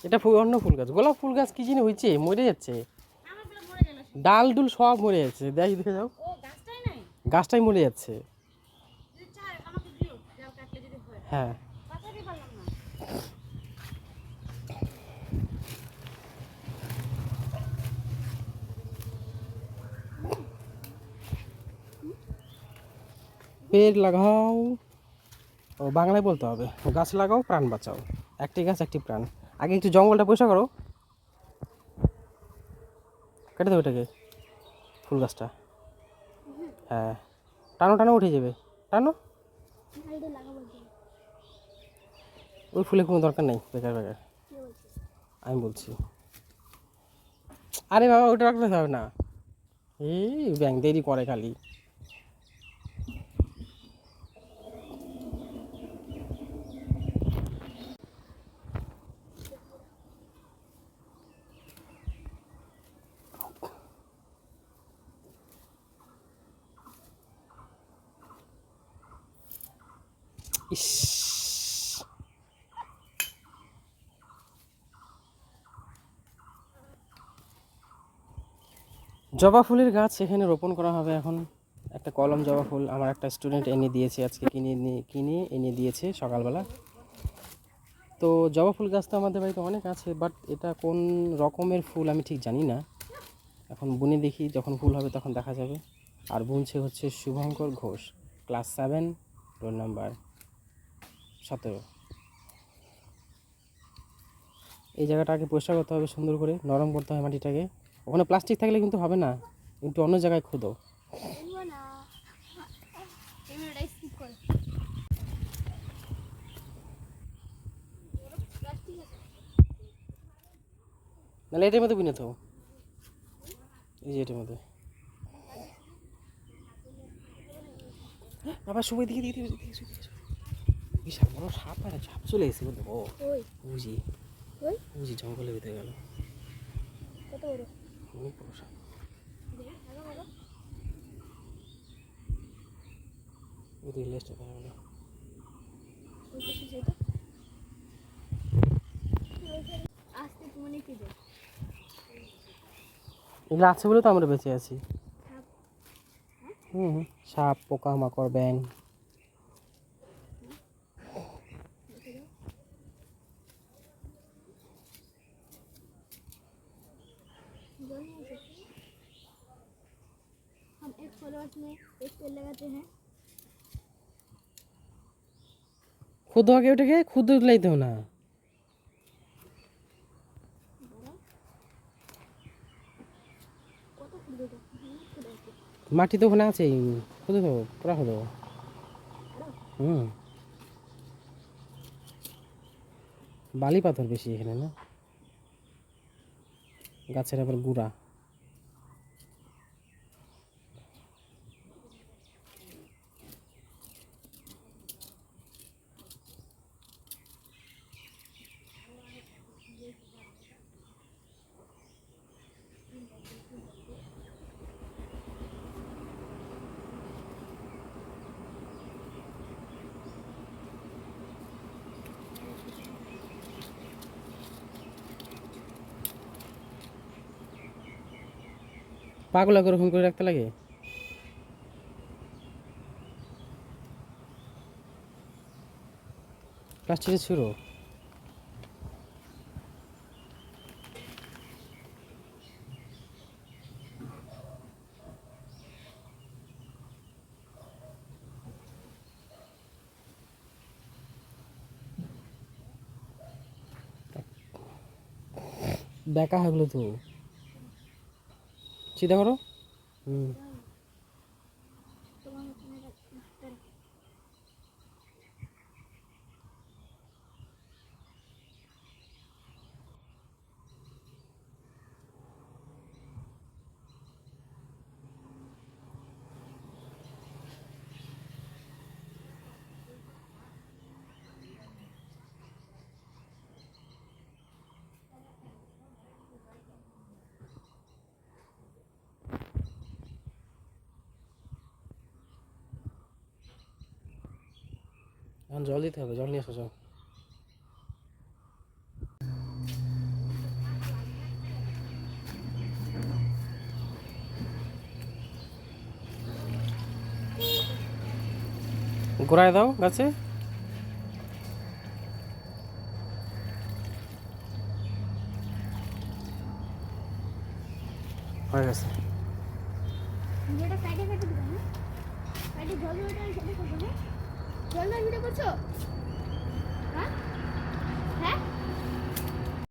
এটা অন্য ফুল গাছ, গোলাপ ফুল গাছ কি জিনিস হয়েছে, মরে যাচ্ছে, ডাল ডুল সব মরে যাচ্ছে, দেখে যাও গাছটাই মরে যাচ্ছে। হ্যাঁ পেড় লাগাও, ও বাংলায় বলতে হবে, গাছ লাগাও প্রাণ বাঁচাও, একটি গাছ একটি প্রাণ। আগে একটু জঙ্গলটা পরিষ্কার করো, কেটে দেবো এটাকে, ফুল গাছটা। হ্যাঁ টানো টানো উঠে যাবে, টানো। ওই ফুলের কোনো দরকার নেই, বেকার বেকার, আমি বলছি। আরে বাবা ওটা রাখতে হবে না, এই ব্যাং দেরি করে খালি। ইস, জবা ফুলের গাছ এখানে রোপণ করা হবে এখন। একটা কলম জবা ফুল আমার একটা স্টুডেন্ট এনে দিয়েছে, আজকে কিনে এনে দিয়েছে সকালবেলা। তো জবা ফুল গাছ তো আমাদের বাড়িতে অনেক আছে, বাট এটা কোন রকমের ফুল আমি ঠিক জানি না, এখন বুনে দেখি, যখন ফুল হবে তখন দেখা যাবে। আর বুনছে হচ্ছে Shubhankar Ghosh, class 7, roll number 17। এই জায়গাটা আগে পরিষ্কার করতে হবে সুন্দর করে, নরম করতে হবে মাটিটাকে, ওখানে প্লাস্টিক থাকলে কিন্তু হবে না, কিন্তু অন্য জায়গায় খুঁদো। নাহলে এটার মধ্যে বুনে থাও, এই যে এটার মধ্যে। বাবা সবাই দিকে দিকে বিশাল বড় সাপ, আর সাপ চলে এসে বলতে ও বুঝি বুঝি জঙ্গলের ভিতরে গেল, অনেক বড় সাপ। ওই লেজটা দেখা গেল, এগুলো আছে বলে তো আমরা বেঁচে আছি। হুম, সাপ পোকা মাকড় ব্যাং। हम एक फॉलोअर्स में एक पेड़ लगाते हैं। খুদো আগে ওটাকে, খুদো লাইতেও না, মাটি তো ওখানে আছেই, খুদো তো পুরা খুদো। হুম, বালি পাথর বেশি এখানে না, গাছের আবার গুড়া। পাগলা করে ওরকম করে রাখতে লাগে। প্লাস্টিকের ছুড়ো, দেখা হলো তো, চিন্তা করো। হুম, এখন জল দিতে হবে, জল নিয়ে আসো যাও। গোড়ায় দাও গাছে। হয়ে গেছে। ভিডিওটা কাটে কাটে দিবা না, কাটে জল জলটা সেটা করবে না, জল ভিডিও করছো হ্যাঁ।